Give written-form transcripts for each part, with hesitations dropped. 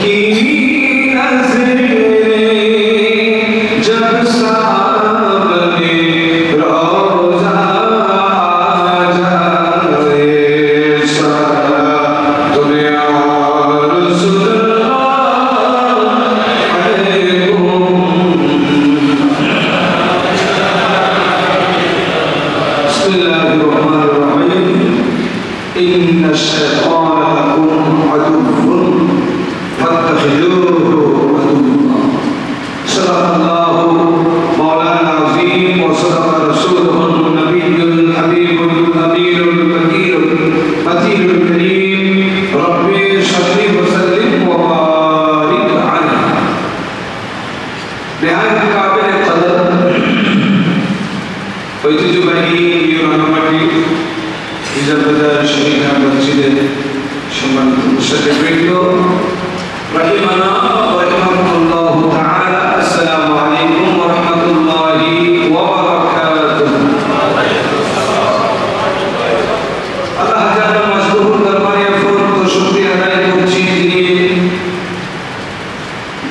की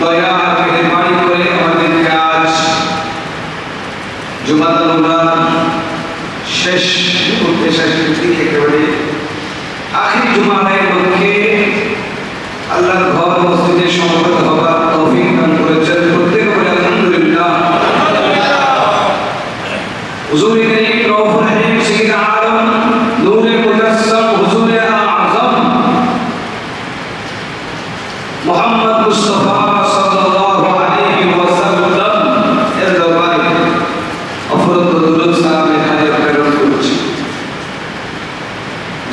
দয়া মেহেরবানি করে আমাদেরকে আজ জুমাতুল উলার শেষ দিক একেবারে আখির জুমানের মধ্যে আল্লাহর ঘর মসজিদে সমবেত হবার তৌফিক দান করেছেন। প্রত্যেকে বলে আলহামদুলিল্লাহ। হুজুর করিম রউফুর রহিম সাইয়্যিদ আলম নূরে মুজাসসাম হুজুর আযম মুহাম্মদ মুস্তাফা সাল্লাল্লাহু আলাইহি ওয়াসাল্লাম এর দরবারে অফরত দুরূদ সালামের হাদিয়া প্রেরণ করছি,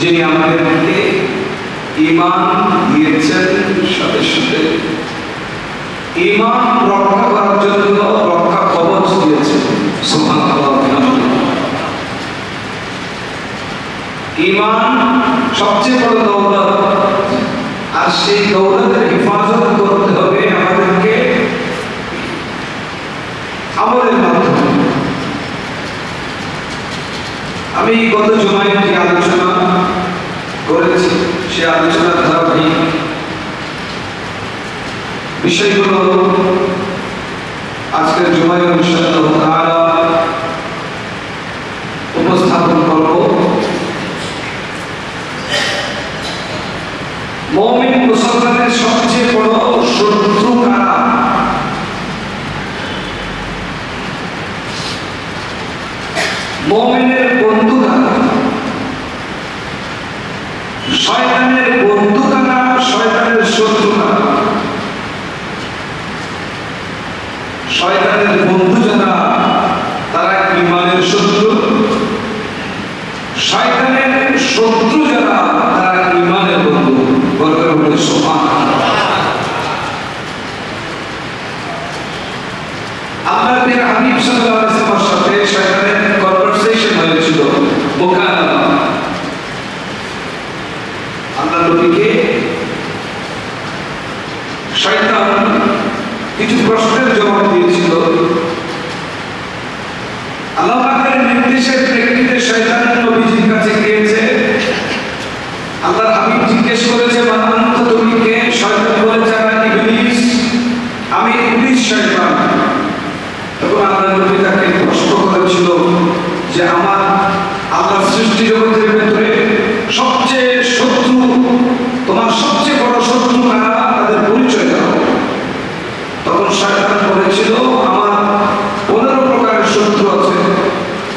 যিনি আমাদেরকে ঈমান দিয়েছেন, সাথে সাথে ঈমান রক্ষা করার জন্য রক্ষা কবচ দিয়েছেন। সুবহানাল্লাহ। ঈমান সবচেয়ে বড় দৌলত, আর সেই দৌলতের হেফাজত করতে হবে আমাদেরকে আমলের মাধ্যমে। আমি গত জুমায় যে আলোচনা করেছি সে আলোচনার ধারাবাহিক বিষয়গুলো আজকের জুমায় ইনশাআল্লাহ তাআলা উপস্থাপন করব। মুমিন মুসলমানের সবচেয়ে বড় শত্রু কারা? মুমিনের বন্ধু কারা? শয়তানের বন্ধু কারা? শয়তানের শত্রু কারা? শয়তানের বন্ধু যারা তারা ঈমানের শত্রু, শয়তানের শত্রু যারা তারা ঈমানের বন্ধু। বলতে বলে সুবহানাল্লাহ। আল্লাহর নবী হাবিব সাল্লাল্লাহু আলাইহি ওয়াসাল্লামের সাথে শয়তানের কনভারসেশন হয়েছিল, মুকালামা। আল্লাহর নবীকে শয়তান কিছু প্রশ্নের জবাব দিয়েছিল। আল্লাহ পাকের নির্দেশের প্রেক্ষিতে শয়তান নবীজির কাছে গিয়েছে। আল্লাহর হাবিব জিজ্ঞেস করেছে, মানন্ত তুমি কে? শয়তান বলেছে, আমি ইবলিস, আমি ইবলিস শয়তান। তখন আল্লাহর নবী তাকে প্রশ্ন করেছিল যে আমার আল্লাহর সৃষ্টি জগতের ভিতরে সবচেয়ে শত্রু, তোমার সবচেয়ে বড় শত্রু কারা? তাদের পরিচয় দাও। তখন শয়তান বলেছিল, আমার 15 প্রকারের শত্রু আছে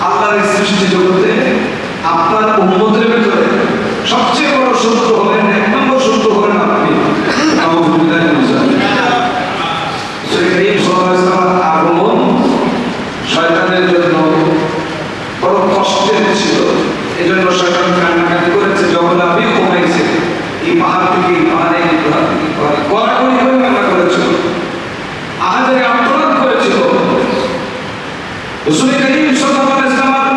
আল্লাহর সৃষ্টি জগতে। আপনার উম্মতের ভিতরে সবচেয়ে বড় শত্রু হলেন, 1 নম্বর শত্রু হলেন আপনি। আগমন শয়তানের জন্য বড় কষ্টের ছিল। এই জন্য শয়তান কান্নাকাটি করেছে, যখন আপনি ঘুমাইছে এই পাহাড় থেকে এই পাহাড়ে গড়াগড়ি হয়ে কান্না করেছিল, আহাজারি আন্দোলন করেছিল। রাসূল করিম সাল্লাল্লাহু আলাইহি ওয়াসাল্লাম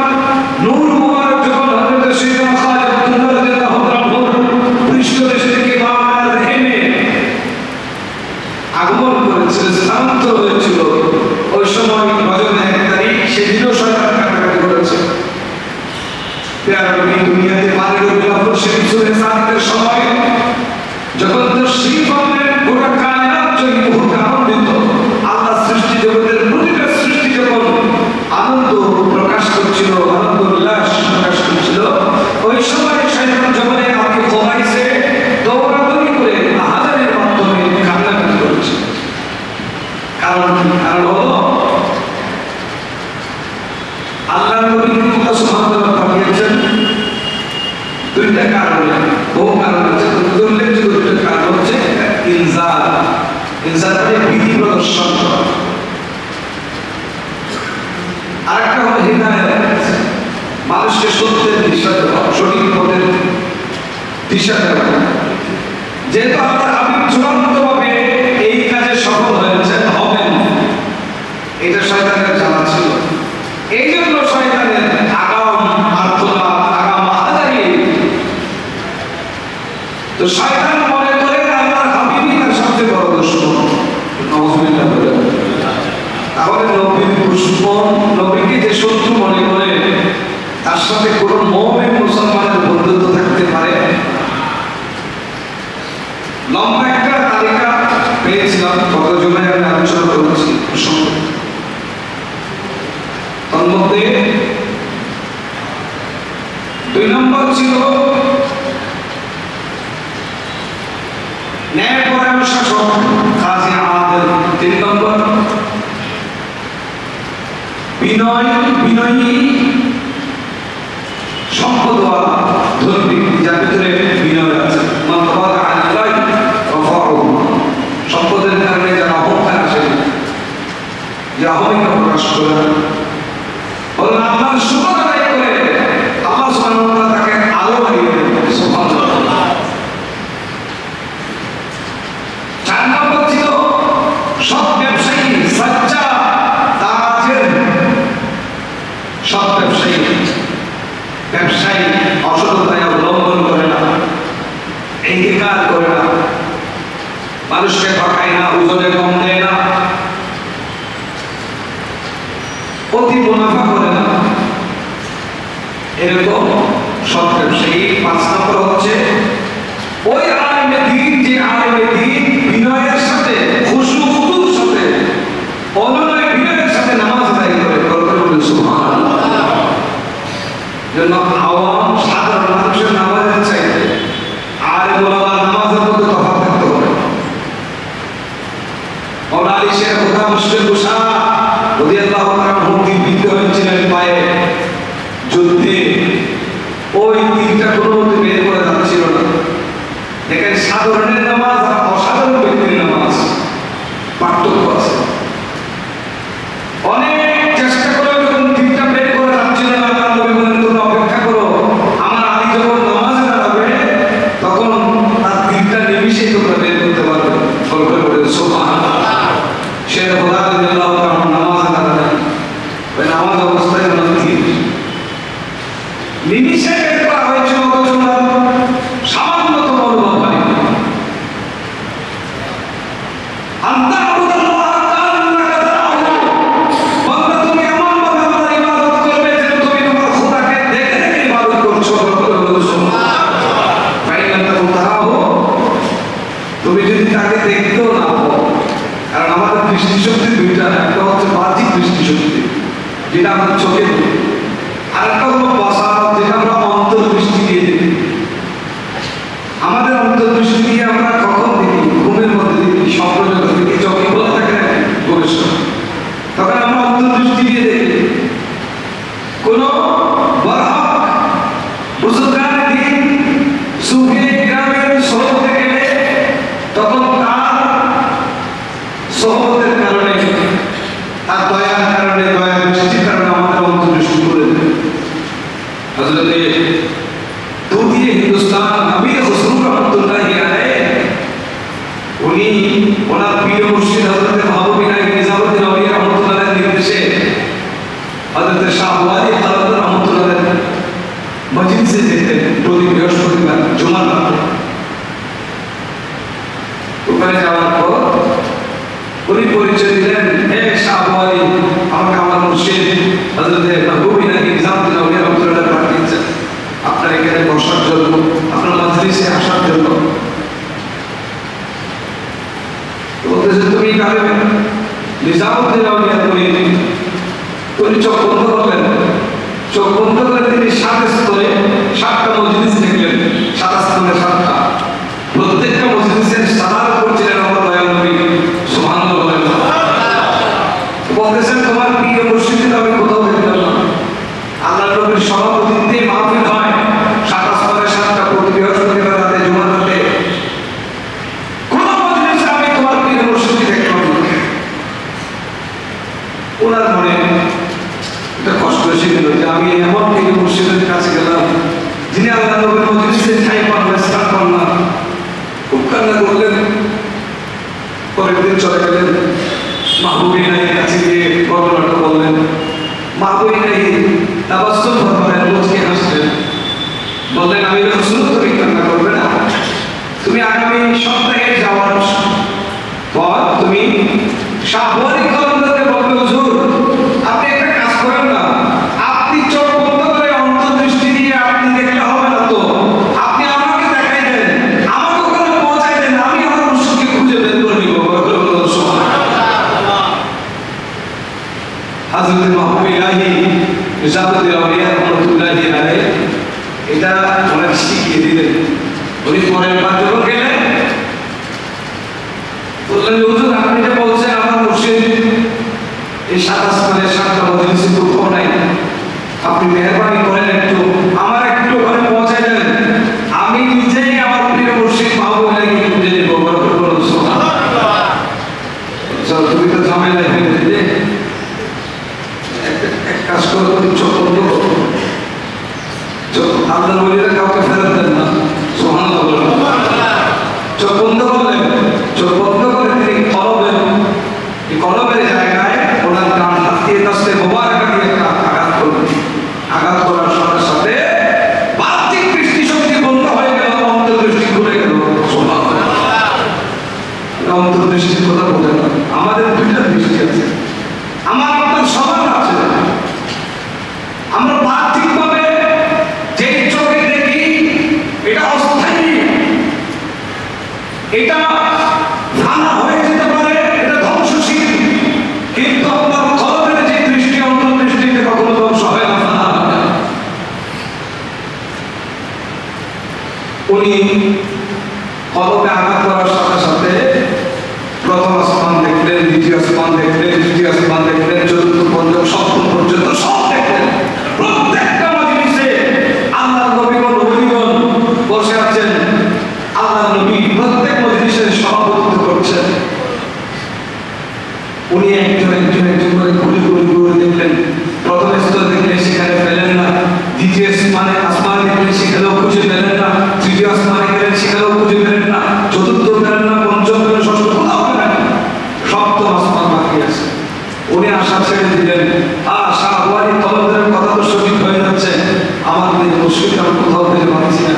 নূর মুবারক যখন হযরত সাইয়েদনা খাদিজা রাদিয়াল্লাহু আনহা পৃষ্ঠদেশ থেকে বাবার রহিমে আগমন করেছিল, শান্ত হয়েছিল, ওই সময় রজবের 1 তারিখ, সেদিনও শয়তান কান্নাকাটি করেছে। প্যারা নবী দুনিয়াতে পানির উপর শরীফ সূরা সাদের সময় যখন তশরীফ আনলেন, গোটা কায়নাত জয়ী মুহূর্তে আনন্দিত। আল্লাহ সৃষ্টি জগতের প্রতিটা সৃষ্টি যখন আনন্দ প্রকাশ করছিল, আনন্দ উল্লাস প্রকাশ করছিল, ওই সময় শয়তান যখন আমাকে ঘুমাইছে, দৌড়াদৌড়ি করে আহাজারের মাধ্যমে কান্নাকাটি করেছে। কারণ হলো আল্লাহ নবী মুহাম্মদ সাল্লাল্লাহু আলাইহি ওয়াসাল্লাম পাঠিয়েছেন 2টা কারণে, বহু কারণ আছে। উল্লেখযোগ্য 2টা কারণ হচ্ছে ইনজার মানে বিধি প্রদর্শন করা, আরেকটা হলো হিদায়াত, মানুষকে সত্যের দিশা দেওয়া, সঠিক পথের দিশা দেওয়া। যেহেতু আল্লাহর হাবিব চূড়ান্তভাবে এই কাজে সফল হয়েছেন, হবেন, এটা শয়তানের জানা ছিল। এই জন্য শয়তানের আগাম আর্তনাদ, আগাম আহাজারি। তো শয়তান মনে করে আল্লাহর হাবিবই তার সবচেয়ে বড় দুশমন। নাউযুবিল্লাহ। তাহলে নবীর দুশমন, নবীকে যে শত্রু মনে করে, তার সাথে কোনো মুমিন মুসলমানের বন্ধুত্ব থাকতে পারে? লম্বা একটা তালিকা বিনয়ী সম্পদওয়ালা ধর্মী যার ভিতরে বিনয় আছে। সম্পদের কারণে যারা অহংকার আসে, যে অহমিকা প্রকাশ করে বলেন আল্লাহর শুকর আদায় করে আল্লাহ সুবহানাহু ওয়া তাআলা তাকে আলো বানিয়ে দেন। সুবহানাল্লাহ। 4 নম্বর ছিল সৎ ব্যবসায়ী, সচ্চা তাজির। সৎ ব্যবসায়ী, ব্যবসায়ী অসততায় অবলম্বন করে না, ইনতিকাল করে না, মানুষকে ঠকায় না, ওজনে কম দেয় না, অতি মুনাফা করে না, এরকম সৎ ব্যবসায়ী। 5 নম্বর হচ্ছে ওই আলেমে দ্বীন, যে আলেমে দ্বীন বিনয়ের সাথে, খুশুর সাথে, অনুনয় বিনয়ের সাথে নামাজ আদায় করে। বলেন সুবহানাল্লাহ। জন্য আওয়াম সাধারণ মানুষের নামাজের চাইতে আলেম ওলামার নামাজের মধ্যে তফাৎ থাকতে হবে। মাওলানা আলী শের খোদা মুশকিল কুশা রাদিয়াল্লাহু তাআলা বিদ্ধ হয়েছিলেন পায়ে যুদ্ধে, ওই তীরটা কোনো মতে বের করে যাচ্ছিল না। দেখেন সাধারণের নামাজ আর অসাধারণ ব্যক্তির নামাজ পার্থক্য আছে। অনেক চেষ্টা করে যখন তীরটা বের করে যাচ্ছিল না, আল্লাহ নবী বলেন তোমরা অপেক্ষা করো, আমার আলী যখন নামাজে দাঁড়াবে তখন তার তীরটা নিমিষেই তোমরা বের করতে পারবে। বলেন সুবহানাল্লাহ। শের খোদা রাদিয়াল্লাহু তাআলা নামাজে দাঁড়ালেন, ওই নামাজ অবস্থায় ওনার তীর নিমিষে বের করা হয়েছিল, অথচ ওনার সামান্যতম অনুভব হয়নি। তুমি যদি তাকে দেখতেও না পাও, কারণ আমাদের দৃষ্টিশক্তি দুইটা, একটা হচ্ছে বাহ্যিক দৃষ্টিশক্তি যেটা আমাদের চোখে দেখি, আর একটা হলো বাসারত যেটা আমরা অন্তর্দৃষ্টি দিয়ে দেখি। আমাদের অন্তর্দৃষ্টি দিয়ে আমরা কখন দেখি? ঘুমের মধ্যে দেখি, স্বপ্ন জগতে দেখি, চোখে খোলা থাকে না গবেষণা, তখন আমরা অন্তর্দৃষ্টি দিয়ে দেখি। কোন বরহক বুজুর্গানে দিন সুফি গ্রামের সোহবতে গেলে তখন তার সোহবতের কারণে, তার দয়ার কারণে, দয়ার দৃষ্টির কারণে আমাদের অন্তর্দৃষ্টি করে দেয়। হযরতে দুদিয়ে হিন্দুস্তান আমির হুজুর রহমাতুল্লাহি আলাইহি, উনি ওনার প্রিয় মুর্শিদ হযরতে মাহবুব বিন নিজামুদ্দিন আউলিয়া রহমাতুল্লাহির নির্দেশে হযরতে শাহ ওয়ালি তালাত রহমাতুল্লাহির মজলিসে যেতেন প্রতি বৃহস্পতিবার জুমার রাতে। ওখানে যাওয়ার পর উনি পরিচয় দিলেন, হে শাহ ওয়ালি, আমাকে আমার মুর্শিদ হযরতে মাহবুব বিন নিজামুদ্দিন আউলিয়া রহমাতুল্লাহ পাঠিয়েছেন আপনার এখানে বসার জন্য, আপনার মজলিসে আসার জন্য। বলতেছে তুমি কারে? নিজামুদ্দিন আউলিয়া। উনি চোখ বন্ধ করলেন, চোখ বন্ধ করে তিনি 7 স্তরে 7টা মজলিস দেখলেন, 7 স্তরে 7টা, প্রত্যেকটা মজলিসের সালাত করছিলেন আমার দয়াল নবী। সুবহানাল্লাহ। বলতেছেন তোমার প্রিয় মুর্শিদ আমি কোথাও দেখলাম না। আল্লাহ নবীর সভাপতিত্বে মাহফিল হয় 7 স্তরে 7টা, প্রতি বৃহস্পতিবার রাতে, জুমার রাতে, কোন মজলিসে আমি তোমার প্রিয় মুর্শিদ দেখলাম না। ওনার মনে এটা কষ্ট এসে গেল যে আমি এমন প্রিয় মুর্শিদের কাছে গেলাম যিনি আল্লাহ নবীর মজলিসে ঠাঁই পান না, স্থান পান না। খুব কান্না করলেন। পরের দিন চলে গেলেন, মাহবুব ইলাহির কাছে গিয়ে ঘটনাটা বললেন। মাহবুব ইলাহি তাবাসসুম ফরমালেন, মুচকি হাসলেন, বললেন আমি রাসূল, তুমি কান্না করবে না। তুমি আগামী সপ্তাহে যাওয়ার পর তুমি শাহ ওয়ালি কলমকে বলবে, হুজুর আপনি একটা কাজ করেন না, আপনি চোখ বন্ধ করে অন্তর্দৃষ্টি দিয়ে আপনি দেখলে হবে না, তো আপনি আমাকে দেখাই দেন, আমাকে ওখানে পৌঁছাই দেন, আমি আমার মুর্শিদকে খুঁজে বের করে নিব। হযরত মাহবুব ইলাহি নিজামুদ্দিন আউলিয়া রহমাতুল্লাহি আলাইহি এটা অনেক শিখিয়ে দিলেন। উনি পরের বার যখন গেলেন বললেন, হুজুর আপনি যে বলছেন আমার মুর্শিদ এই 7 স্তরে 7টা মজলিসে কোথাও নাই, আপনি মেহরবানি করেন একটু আমার একটু ওখানে পৌঁছায় দেন, আমি নিজেই আমার প্রিয় মুর্শিদ মাহবুব আলীকে খুঁজে নেব। তুমি তো ঝামেলায় হয়ে গেলে এক কাজ করো, তুমি চোখ বন্ধ করো, আল্লাহর ওলিরা কাউকে ফেরত দেন না। সুবহানাল্লাহ বলুন। চোখ বন্ধ করলেন, চোখ বন্ধ করে তিনি কলবের জায়গায় ওনার কান হাত দিয়ে তাসলে মোবারক দিয়ে আঘাত করলেন। আঘাত করার সাথে সাথে বাহ্যিক দৃষ্টি শক্তি বন্ধ হয়ে গেল, অন্তর্দৃষ্টি খুলে গেল। সুবহানাল্লাহ। অন্তর্দৃষ্টির কথা বলে না, আমাদের দুইটা দৃষ্টি আছে, আমার আপনার সবার আছে। আমরা বাহ্যিকভাবে যেই চোখে দেখি এটা অস্থায়ী, এটা ফানা হয়ে যেতে পারে, এটা ধ্বংসশীল, কিন্তু আপনার কলবের যে দৃষ্টি, অন্তর্দৃষ্টিতে কখনো ধ্বংস হয় না, ফানা হয় না। উনি কলবে আঘাত করার সাথে সাথে প্রথম আসমান দেখলেন, দ্বিতীয় আসমান দেখলেন, তৃতীয় আসমান দেখলেন, চতুর্থ পঞ্চম সপ্তম পর্যন্ত সব দেখলেন। প্রত্যেকটা মজলিসে আল্লাহর নবীগণ ওলিগণ বসে আছেন, আল্লাহর নবী প্রত্যেক মজলিসের সভাপতিত্ব করছেন। উনি একজন করে ঘুরে দেখলেন। প্রথম স্তর দেখলে সেখানে পেলেন না, দ্বিতীয় আসমানে দেখলেন সেখানেও খুঁজে পেলেন না, তৃতীয় আসমানে গেলেন সেখানেও খুঁজে পেলেন না, চতুর্থ পেলেন না, পঞ্চম পেলেন, ষষ্ঠ কোথাও পেলেন না, সপ্তম আসমান বাকি আছে। উনি আশা ছেড়ে দিলেন, শাহওয়ারি তলবদের কথা তো সঠিক হয়ে যাচ্ছে, আমার নিজের মুশকিল আমি কোথাও পেতে পারছি না।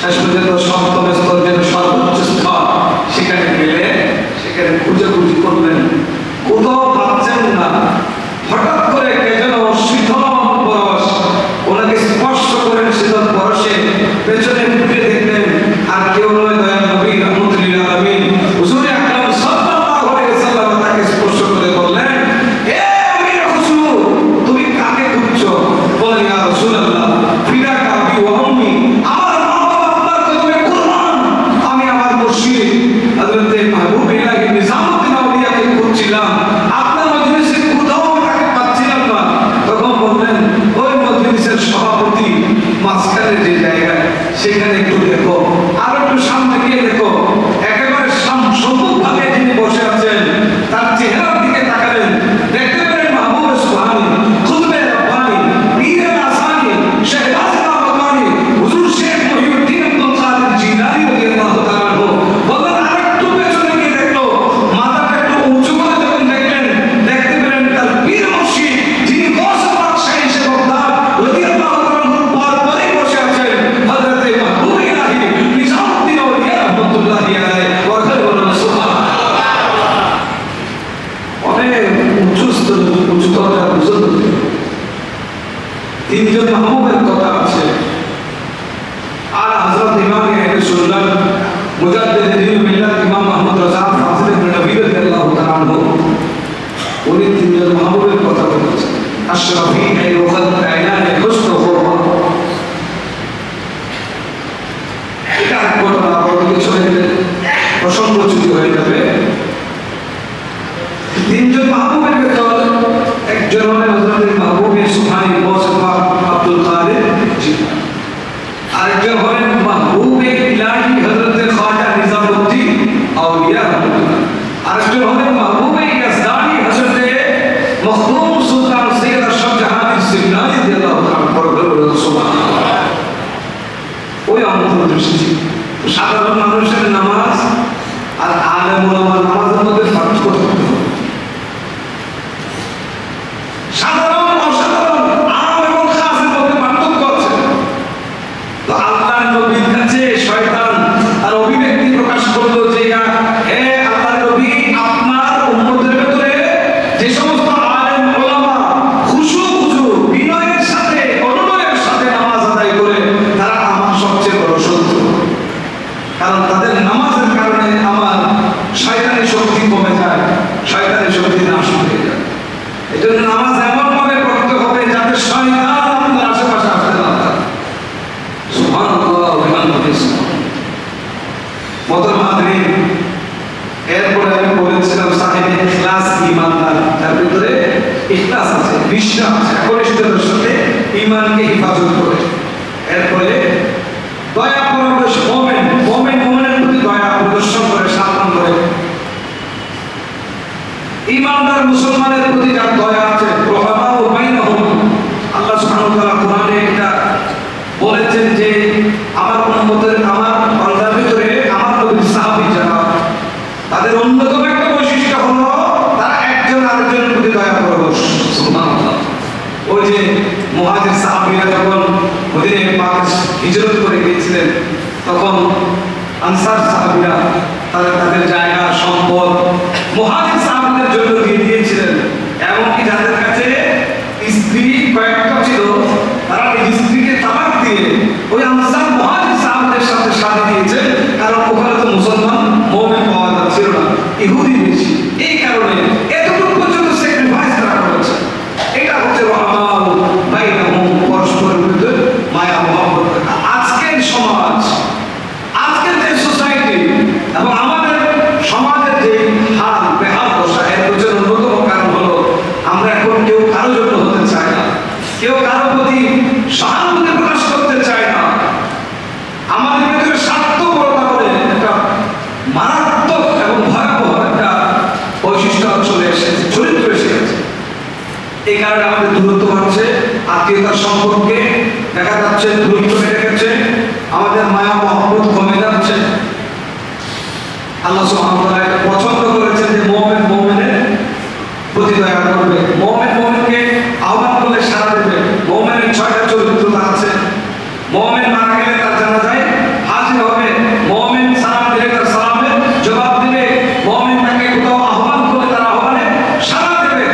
শেষ পর্যন্ত সপ্তম স্তর যেটা সর্বোচ্চ স্তর, সেখানে গেলে সেখানে খুঁজে করলেন, কোথাও পাচ্ছেন না। হঠাৎ করে কে যেন শীতল পরশ ওনাকে স্পর্শ করেন, শীতল পরশে পেছনে ঘুরে দেখলেন আর কেউ নয়, দয়াল নবী রাহমাতুল লিল আলামিন হুজুর আকরাম সাল্লাল্লাহু আলাইহি ওয়াসাল্লাম তাকে স্পর্শ করে বললেন, হে আমির হুজুর, তুমি কাকে খুঁজছো? বলেন, ইয়া রাসূলুল্লাহ, ফিদাকা আবি ওয়া উম্মি, আমার মা বাবা আপনার কদমে কুরবান, আমি আমার মুর্শিদ হযরত মাহবুব ইলাহি নিজামউদ্দিন আউলিয়াকে খুঁজছিলাম, আপনার মজলিসে কোথাও তাকে পাচ্ছিলাম না। তখন বললেন, ওই মজলিসের সভাপতি মাঝখানে যে জায়গায়, সেখানে একটু দেখো, আর একটু সামনে গিয়ে দেখো, একেবারে সম্মুখভাগে যিনি বসে আছেন তার চেহারার দিকে তাকালেন, দেখতে পেলেন মাহবুব সুবহানী, কুতুবে রব্বানী, পীরে আসানি, শাহবাজে রব্বানী, হুজুর শেখ মহিউদ্দিন আব্দুল কাদের জিলানী রাদিয়াল্লাহু তাআলা আনহু। বললেন, আরেকটু পেছনে গিয়ে দেখলো, মাথাটা একটু উঁচু করে যখন দেখলেন, দেখতে পেলেন তার পীর মুর্শিদ যিনি গৌসে পাক শাহী বাগদাদ রাদিয়াল্লাহু তাআলা আনহুর পরপরই বসে আছেন, হযরত মাহবুব ইলাহি নিজামউদ্দিন আউলিয়া রাহমাতুল্লাহি আলাইহি ওয়া রাহমাতুল্লাহ। সুবহানাল্লাহ। অনেক উঁচু দরজা বুঝতে তিনজন মাহবুবের কথা আছে। আর হযরত ইমাম আহলে সুন্নাত মুজাদ্দিদ দ্বীন মিল্লাত ইমাম আহমদ রাজা ফাজিল ইবনে নবী রাদিয়াল্লাহু তাআলা আনহু, উনি তিনজন মাহবুবের কথা বলেছেন। আশরাফি আইয়ু খালক আইনানে হুসনুহু, এটা ঘটনা বড় কিছু হয়ে প্রসঙ্গচ্যুত হয়ে যাবে। তিনজন মাহবুবের ভেতর একজন হলেন হযরত মাহবুব সুবহানী মুস্তাফা আব্দুল কাদের জিলানী, আরেকজন হলেন মাহবুব ইলাহি হযরত খাজা নিজামউদ্দিন আউলিয়া রাহমাতুল্লাহ, আরেকজন হলেন মাহবুব ইয়াজদানি হযরত মখদুম সুলতান সৈয়দ আশরাফ জাহান সিমনানি রাদিয়াল্লাহু তাআলা আনহু। সুবহানাল্লাহ। ওই অন্তর্দৃষ্টি। সাধারণ মানুষের নামাজ আর আলেম ওলামার নামাজের মধ্যে পার্থক্য থাকতে হবে। সাধারণ অসাধারণ, আম এবং খাসের মধ্যে পার্থক্য আছে। তো আল্লাহর নবীর কাছে শয়তান আর অভিব্যক্তি প্রকাশ করলো যে, হে আল্লাহর নবী, আপনার উম্মতের ভেতরে যে সমস্ত আলেম ওলামা খুশু বিনয়ের সাথে অনুনয়ের সাথে নামাজ আদায় করে, তারা আমার সবচেয়ে বড় শত্রু। কারণ তাদের নামাজের কারণে আমার শয়তানি শক্তি কমে যায়, শয়তানি শক্তি নাশ হয়ে যায়। এই জন্য নামাজ এমন ভাবে পড়তে হবে যাতে শয়তান আপনার আশেপাশে আসতে না পারে। সুবহানাল্লাহ ওয়া বিহামদিহি। মোহতারাম হাজরিন, এরপরে আমি বলেছিলাম সাহেবে ইখলাস ঈমানদার, তার ভিতরে ইখলাস আছে, বিশ্বাস আছে, একনিষ্ঠতার সাথে ঈমানদার মুসলমানের প্রতি যার দয়া আছে, রহমাউ বাইনাহুম, আল্লাহ সুবহানাহু ওয়া তাআলা কোরআনে এটা বলেছেন যে আমার উম্মতের, আমার বান্দার ভিতরে আমার নবীর সাহাবী যারা, তাদের অন্যতম একটা বৈশিষ্ট্য হলো তারা একজন আরেকজনের প্রতি দয়া পরবশ। সুবহানাল্লাহ। ওই যে মুহাজির সাহাবীরা যখন মদিনায় পাক হিজরত করে গিয়েছিলেন, তখন আনসার সাহাবীরা তাদের জায়গা সম্পদ মুহাজির সাহাবীদের জন্য দিয়ে দিয়েছিলেন। এমনকি যাদের কাছে স্ত্রী কয়েকটা ছিল, তারা এই স্ত্রীকে তালাক দিয়ে ওই আনসার মুহাজির সাহাবীদের সাথে শাদী দিয়েছে, কারণ ওখানে তো মুসলমান মুমিন পাওয়া যাচ্ছিল না, ইহুদি বেশি। এই কারণে এতটুকু পর্যন্ত স্যাক্রিফাইস করা হয়েছে। এটা হচ্ছে রহমাউ বাইনাহুম, পরস্পরের মধ্যে মায়া মহব্বত। আজকের সমাজ, আজকের যে সোসাইটি এবং আমাদের সমাজের যে হাল বেহাল দশা, এর পেছনে অন্যতম কারণ হলো আমরা এখন কেউ কারো জন্য হতে চাই না, কেউ কারো প্রতি সহানুভূতি প্রকাশ করতে চায় না। আমাদের ভিতরে স্বার্থপরতা বলে একটা মারাত্মক এবং ভয়াবহ একটা বৈশিষ্ট্য চলে এসেছে, চরিত্র এসে গেছে। এই কারণে আমাদের দূরত্ব বাড়ছে, আত্মীয়তার সম্পর্কে দেখা যাচ্ছে দূরত্ব বেড়ে গেছে, আমাদের মায়া মহব্বত কমে যাচ্ছে। আল্লাহ সুবহানাহু ওয়া তাআলা এটা পছন্দ করেছেন যে মুমিন মুমিনের প্রতি দয়া করবে, মুমিন মুমিনকে আহ্বান করলে সাড়া দেবে। মুমিনের 6টা চরিত্রতা আছে। মুমিন মারা গেলে তার জানাজায় হাজির হবে, মুমিন সালাম দিলে তার সালামের জবাব দিবে, মুমিন তাকে কোথাও আহ্বান করলে তার আহ্বানে সাড়া দেবে,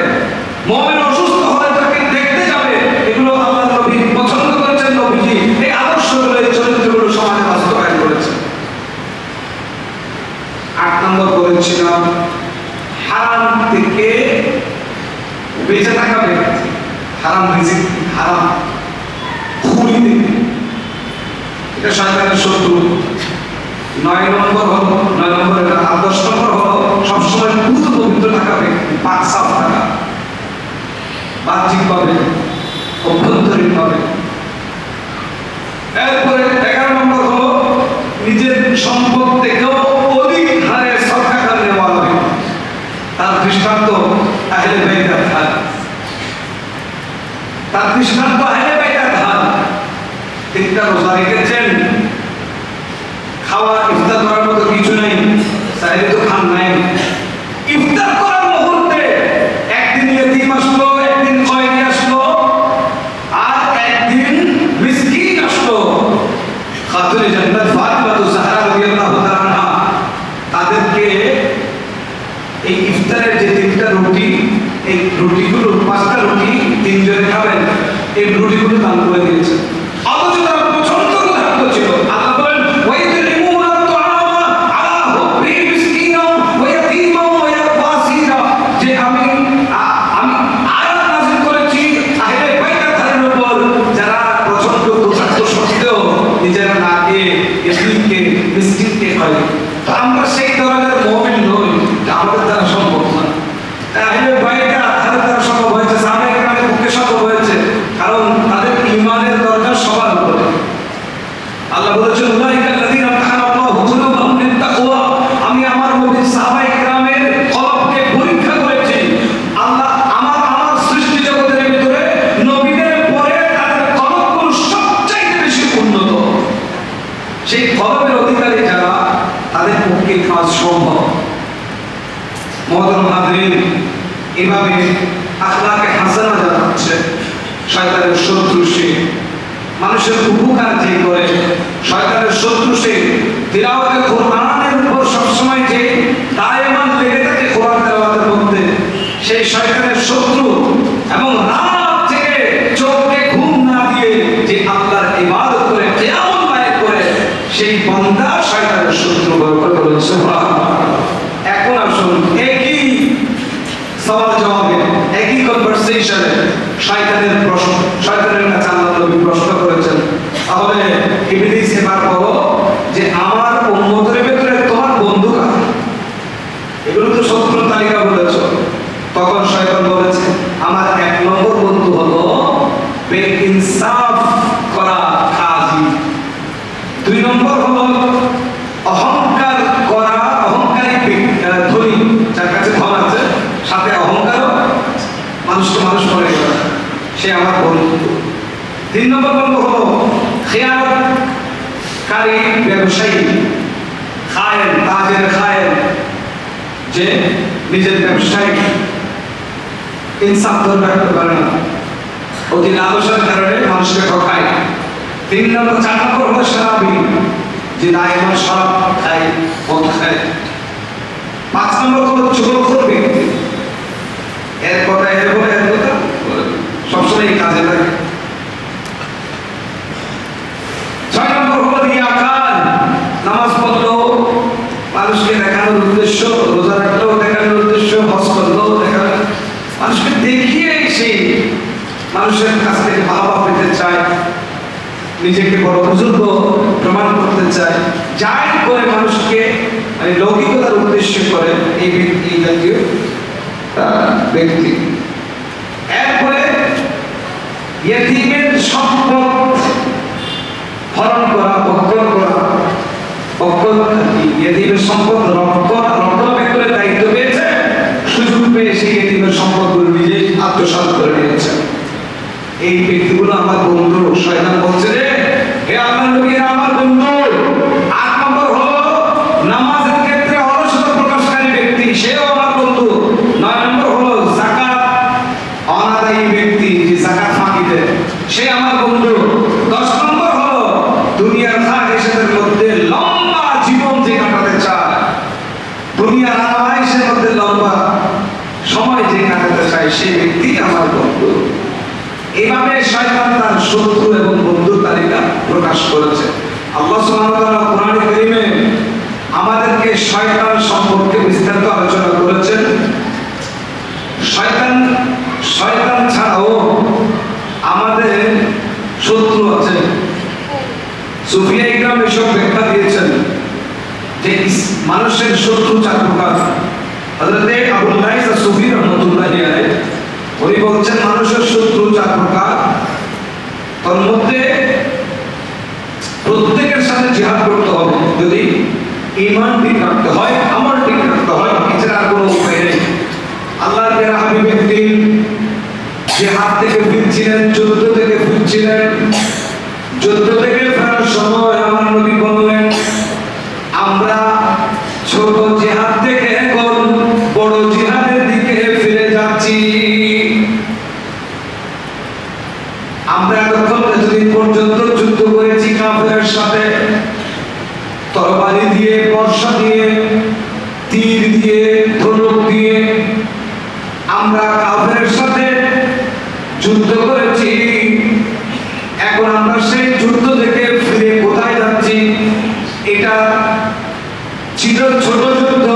মুমিন অসুস্থ হলে তাকে দেখতে যাবে। এগুলো আল্লাহ নবী পছন্দ করেছেন, নবীজি এই আদর্শগুলো, এই চরিত্রগুলো সমাজে বাস্তবায়ন করেছেন। 8 নম্বর বলেছিলাম হারাম থেকে বেঁচে থাকা ব্যক্তি, হারাম রিজিক, হারাম খুনি থেকে, এটা শয়তানের শত্রু। 9 নম্বর হলো, 9 নম্বরের 10 নম্বর হলো সবসময় পুরো পবিত্র থাকা ব্যক্তি, পাক সাফ থাকা, বাহ্যিকভাবে অভ্যন্তরীণভাবে। এরপরে 11 নম্বর হলো নিজের সম্পদ থেকেও অধিক হারে সদকা করতে ওয়ালা ব্যক্তি। তার দৃষ্টান্ত আহলে বাইতের হাল, তার দৃষ্টান্ত আহলে বাইতের হাল। 3টা রোজা রেখেছেন, খাওয়া ইফতার করার মতো কিছু নাই, সাহেব তো খান নাই। ইফতার করার মুহূর্তে একদিন ইয়তীম আসলো, একদিন কয়েদি আসলো, আর একদিন মিসকিন আসলো। খাতুনে জান্নাত ফাতিমা জাহরা রাদিয়াল্লাহু তাআলা আনহা তাদেরকে এই ইফতারের যে 3টা রুটি, এই রুটিগুলো 5টা রুটি 3 জনে খাবেন, এই রুটিগুলো দান করে দিয়েছেন। অথচ তারা পছন্দ ছিল। আল্লাহ বলেন ওয়াইতুলিমুনা তুআমা আলা হুব্বি মিসকিনা ওয়া ইয়াতীমা ওয়া ইয়াসীরা, যে আমি আয়াত নাযিল করেছি আহলে বাইতের ধারের উপর, যারা পছন্দ করতে সত্ত্বেও নিজেরা না খেয়ে এতিমকে মিসকিনকে খায়। তো আমরা সেই ধরনের মুমিন নই, আমাদের দ্বারা সম্ভব না। আহলে বাইতের ধারের দ্বারা সম্ভব হয়েছে, সাহাবায়ে কেরামের পক্ষে সম্ভব হয়েছে, কারণ তাদের ঈমানের দরজা সবার উপরে। আল্লাহ বলেছেন উলাইকা আল্লাযীনা ইমতাহানাল্লাহু কুলুবাহুম লিত-তাকওয়া, আমি আমার নবীর সাহাবায়ে কেরামের কলবকে পরীক্ষা করেছি। আল্লাহ আমার সৃষ্টি জগতের ভিতরে নবীদের পরে তাদের কলবগুলো সবচেয়ে বেশি উন্নত। সেই কলবের অধিকারী যারা, তাদের পক্ষে কাজ সম্ভব। মুহতারাম হাজরিন, এভাবে আখলাকে হাসানা যারা হচ্ছে, শয়তানের শত্রু সে, মানুষের উপকার যে করে, শয়তানের শত্রু সে। তিলাওয়াতে কোরআনের উপর সবসময় যে দায়মান লেগে থাকে কোরআন তেলাওয়াতের মধ্যে, সেই শয়তানের শত্রু। এবং রাত থেকে চোখে ঘুম না দিয়ে যে আল্লাহর ইবাদত করে, কিয়ামত লাইক করে, সেই বান্দা শয়তানের শত্রু করে বলেন সুবহানাল্লাহ। এখন আসুন একই সওয়াল জবাবে, একই কনভারসেশনে শয়তানের প্রশ্ন, শয়তানের কাছে আল্লাহ নবী প্রশ্ন করেছেন, তাহলে ইবলিস এবার বলো যে আমার উম্মতের ভিতরে তোমার বন্ধু কারা? এগুলো তো শত্রুর তালিকা বলেছো। তখন শয়তান বলেছে আমার 1 নম্বর বন্ধু হলো বেইনসাফ করা কাজী, 2 নম্বর হলো অহংকার করা, অহংকারী ধনী, যার কাছে ধন আছে, 7 সে আমার বন্ধু। 3 নম্বর বন্ধু হলো খেয়ানতকারী ব্যবসায়ী, খায়েন, তাজের খায়েন, যে নিজের ব্যবসায় ইনসাফ ধরে রাখতে পারে না, অতি লালসার কারণে মানুষকে ঠকায়। 4 নম্বর হলো শরাবী, যে দায়মান শরাব খায়, মদ খায়। 5 নম্বর হলো চুগলখোর ব্যক্তি, এর কথা এর বলে এর কথা সবসময় কাজে লাগে। 6 নম্বর হলো রিয়াকার, নামাজ পড়লো মানুষকে দেখানোর উদ্দেশ্য, রোজা রাখলেও দেখানোর উদ্দেশ্য, হজ করলেও দেখানোর, মানুষকে দেখিয়ে সেই মানুষের কাছ থেকে ভাবা পেতে চায়, নিজেকে বড় বুজুর্গ প্রমাণ করতে চায়, যাই করে মানুষকে লৌকিকতার উদ্দেশ্য করে এই ব্যক্তি, এই জাতীয় ব্যক্তি। এরপরে ইয়েতিমের সম্পদ হরণ করা, বক্ষণ করা, ইয়েতিমের সম্পদ রক্ষণাবেক্ষণের দায়িত্ব পেয়েছে, সুযোগ পেয়ে সেই ইয়েতিমের সম্পদগুলো নিজে আত্মসাৎ করে নিয়েছে। এই ব্যক্তিগুলো আমার বন্ধু। শয়তান বলছে রে হে আল্লাহর নবী, আমার বন্ধু। 8 নম্বর হলো নামাজের ক্ষেত্রে অলসতা প্রকাশকারী ব্যক্তি, সেও আমার বন্ধু। 9 নম্বর হলো যাকাত অনাদায়ী ব্যক্তি, যে যাকাত ফাঁকি দেয়, সে আমার বন্ধু। 10 নম্বর হলো দুনিয়ার খায়েশের মধ্যে লম্বা জীবন যে কাটাতে চায়, দুনিয়ার আরামায়েশের মধ্যে লম্বা সময় যে কাটাতে চায়, সেই ব্যক্তি আমার বন্ধু। এইভাবে শয়তান তার শত্রু এবং বন্ধুর তালিকা প্রকাশ করেছে। আল্লাহ সুবহানাহু ওয়া তাআলা কোরআনে কারীমে আমাদেরকে শয়তান সম্পর্কে বিস্তারিত আলোচনা করেছেন। শয়তান ছাড়াও আমাদের শত্রু আছে। সুফিয়া ইকরাম এসব ব্যাখ্যা দিয়েছেন যে মানুষের শত্রু 4 প্রকার। হযরত আবুল লাইস সুফি রাহমাতুল্লাহি আলাইহি উনি বলছেন মানুষের শত্রু 4 প্রকার। তার মধ্যে প্রত্যেকের সাথে জিহাদ করতে হবে, যদি ঈমান ঠিক রাখতে হয়, আমল ঠিক রাখতে হয়, এছাড়া কোনো উপায় নেই। আল্লাহর প্রিয় হাবিব একদিন জিহাদ থেকে ফিরছিলেন, যুদ্ধ থেকে ফিরছিলেন। যুদ্ধ থেকে ফেরার সময় আমার নবী বললেন, আমরা ছোট জিহাদ থেকে এখন বড় জিহাদের দিকে ফিরে যাচ্ছি। আমরা এতদিন পর্যন্ত যুদ্ধ করেছি কাফেরের সাথে, তরবারি দিয়ে, বর্শা দিয়ে, তীর দিয়ে, ধনুক দিয়ে আমরা কাফেরের সাথে যুদ্ধ করেছি। এখন আমরা সেই যুদ্ধ থেকে ফিরে কোথায় যাচ্ছি? এটা ছিল ছোট যুদ্ধ,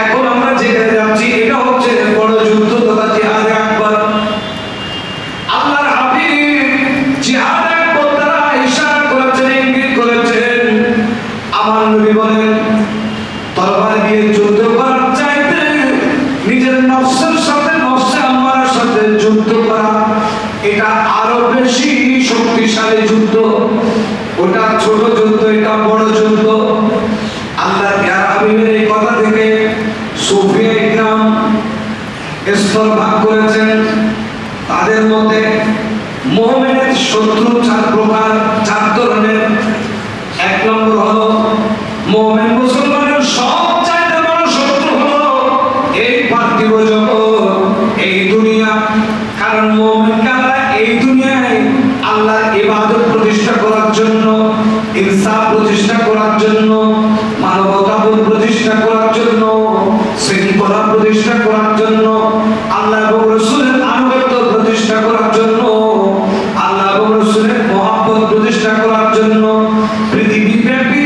এখন আমরা যেখানে যাচ্ছি এটা হচ্ছে বড় যুদ্ধ তথা জিহাদে আকবার। আল্লাহর হাবিব জিহাদে আকবার দ্বারা ইশারা করেছেন, ইঙ্গিত করেছেন। আমার নবী বলেন, তরবারি দিয়ে যুদ্ধ করার চাইতে নিজের নফসের সাথে, নফসে আম্মারার সাথে যুদ্ধ করা, এটা আরো বেশি শক্তিশালী যুদ্ধ। ওটা ছোট যুদ্ধ, এটা বড় যুদ্ধ। আল্লাহর হাবিবের এই কথা থেকে সুফিয়া ইকরাম স্তর ভাগ করেছেন। তাদের মধ্যে মুমিনের শত্রু 4 প্রকার, 4 ধরনের। 1 নম্বর হলো মুমিন মুসলমানের সবচাইতে বড় শত্রু হলো এই পার্থিব জগৎ, এই দুনিয়া। কারণ মুমিনকে আল্লাহ এই দুনিয়ায় আল্লাহর ইবাদত প্রতিষ্ঠা করার জন্য, ইনসাফ প্রতিষ্ঠা করার জন্য, মানবতাবোধ প্রতিষ্ঠা করার জন্য, শৃঙ্খলা প্রতিষ্ঠা করার জন্য, আল্লাহ এবং রাসূলের আনুগত্য প্রতিষ্ঠা করার জন্য, আল্লাহ এবং রাসূলের মহব্বত প্রতিষ্ঠা করার জন্য, পৃথিবীব্যাপী